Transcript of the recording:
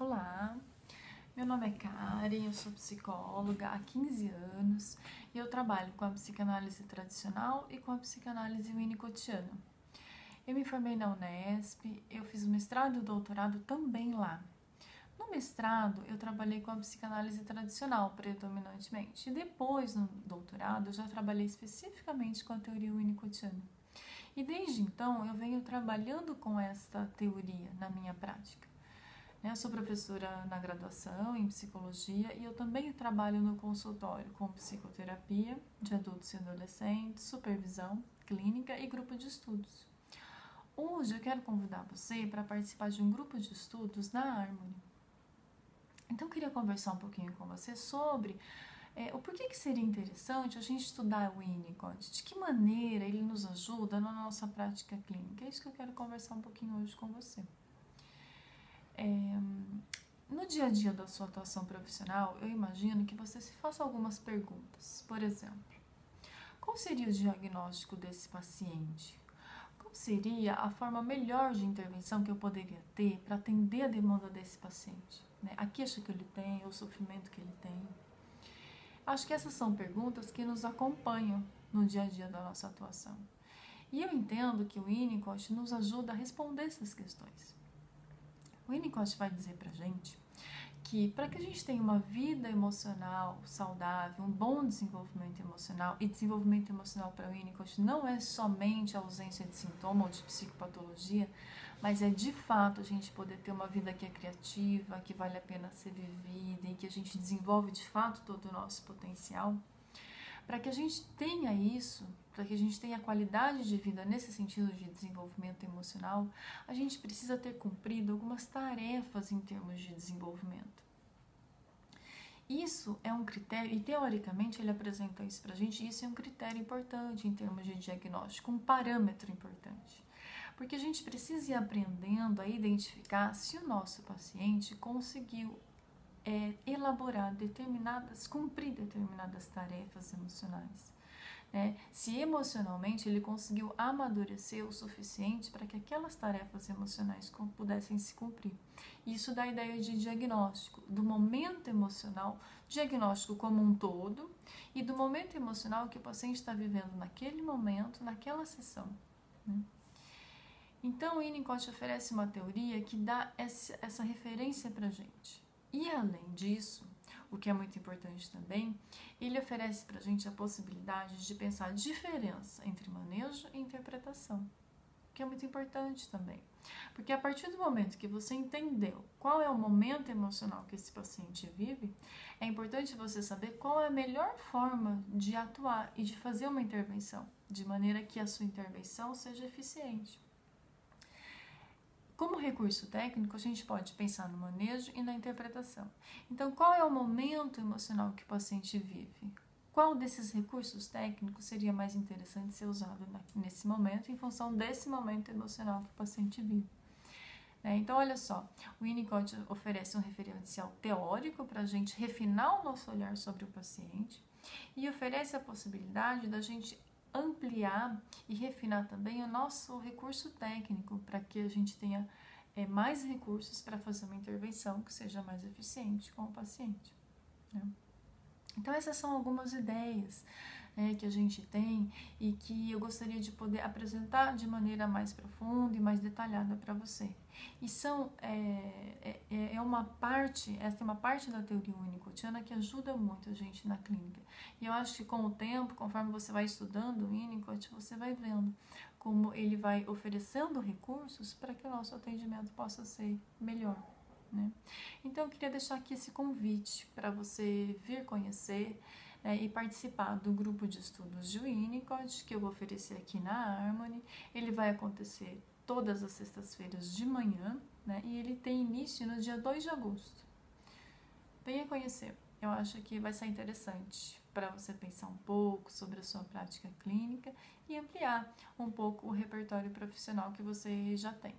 Olá, meu nome é Karen, eu sou psicóloga há 15 anos e eu trabalho com a psicanálise tradicional e com a psicanálise winnicottiana. Eu me formei na Unesp, eu fiz o mestrado e o doutorado também lá. No mestrado, eu trabalhei com a psicanálise tradicional predominantemente e depois, no doutorado, eu já trabalhei especificamente com a teoria winnicottiana. E desde então, eu venho trabalhando com essa teoria na minha prática. Eu sou professora na graduação em psicologia e eu também trabalho no consultório com psicoterapia de adultos e adolescentes, supervisão clínica e grupo de estudos. Hoje eu quero convidar você para participar de um grupo de estudos na Harmony. Então eu queria conversar um pouquinho com você sobre o porquê que seria interessante a gente estudar o Winnicott, de que maneira ele nos ajuda na nossa prática clínica. É isso que eu quero conversar um pouquinho hoje com você. No dia a dia da sua atuação profissional, eu imagino que você se faça algumas perguntas. Por exemplo, qual seria o diagnóstico desse paciente? Qual seria a forma melhor de intervenção que eu poderia ter para atender a demanda desse paciente? A queixa que ele tem, o sofrimento que ele tem? Acho que essas são perguntas que nos acompanham no dia a dia da nossa atuação. E eu entendo que o Winnicott nos ajuda a responder essas questões. O Winnicott vai dizer pra gente que para que a gente tenha uma vida emocional saudável, um bom desenvolvimento emocional, e desenvolvimento emocional para o Winnicott não é somente a ausência de sintoma ou de psicopatologia, mas é de fato a gente poder ter uma vida que é criativa, que vale a pena ser vivida e que a gente desenvolve de fato todo o nosso potencial. Para que a gente tenha isso, para que a gente tenha qualidade de vida nesse sentido de desenvolvimento emocional, a gente precisa ter cumprido algumas tarefas em termos de desenvolvimento. Isso é um critério, e teoricamente ele apresenta isso para a gente, isso é um critério importante em termos de diagnóstico, um parâmetro importante. Porque a gente precisa ir aprendendo a identificar se o nosso paciente conseguiu cumprir determinadas tarefas emocionais. Se emocionalmente ele conseguiu amadurecer o suficiente para que aquelas tarefas emocionais pudessem se cumprir. Isso dá a ideia de diagnóstico, do momento emocional, diagnóstico como um todo, e do momento emocional que o paciente está vivendo naquele momento, naquela sessão. Então, o Winnicott oferece uma teoria que dá essa referência para a gente. E além disso, o que é muito importante também, ele oferece para a gente a possibilidade de pensar a diferença entre manejo e interpretação, que é muito importante também. Porque a partir do momento que você entendeu qual é o momento emocional que esse paciente vive, é importante você saber qual é a melhor forma de atuar e de fazer uma intervenção, de maneira que a sua intervenção seja eficiente. Como recurso técnico, a gente pode pensar no manejo e na interpretação. Então, qual é o momento emocional que o paciente vive? Qual desses recursos técnicos seria mais interessante ser usado nesse momento, em função desse momento emocional que o paciente vive? Então, olha só, o Winnicott oferece um referencial teórico para a gente refinar o nosso olhar sobre o paciente e oferece a possibilidade da gente ampliar e refinar também o nosso recurso técnico para que a gente tenha mais recursos para fazer uma intervenção que seja mais eficiente com o paciente. Então essas são algumas ideias que a gente tem e que eu gostaria de poder apresentar de maneira mais profunda e mais detalhada para você. E essa é uma parte da teoria winnicottiana que ajuda muito a gente na clínica. E eu acho que com o tempo, conforme você vai estudando o Winnicott, você vai vendo como ele vai oferecendo recursos para que o nosso atendimento possa ser melhor. Então eu queria deixar aqui esse convite para você vir conhecer e participar do grupo de estudos de Winnicott que eu vou oferecer aqui na Harmony. Ele vai acontecer todas as sextas-feiras de manhã, e ele tem início no dia 2 de agosto. Venha conhecer, eu acho que vai ser interessante para você pensar um pouco sobre a sua prática clínica e ampliar um pouco o repertório profissional que você já tem.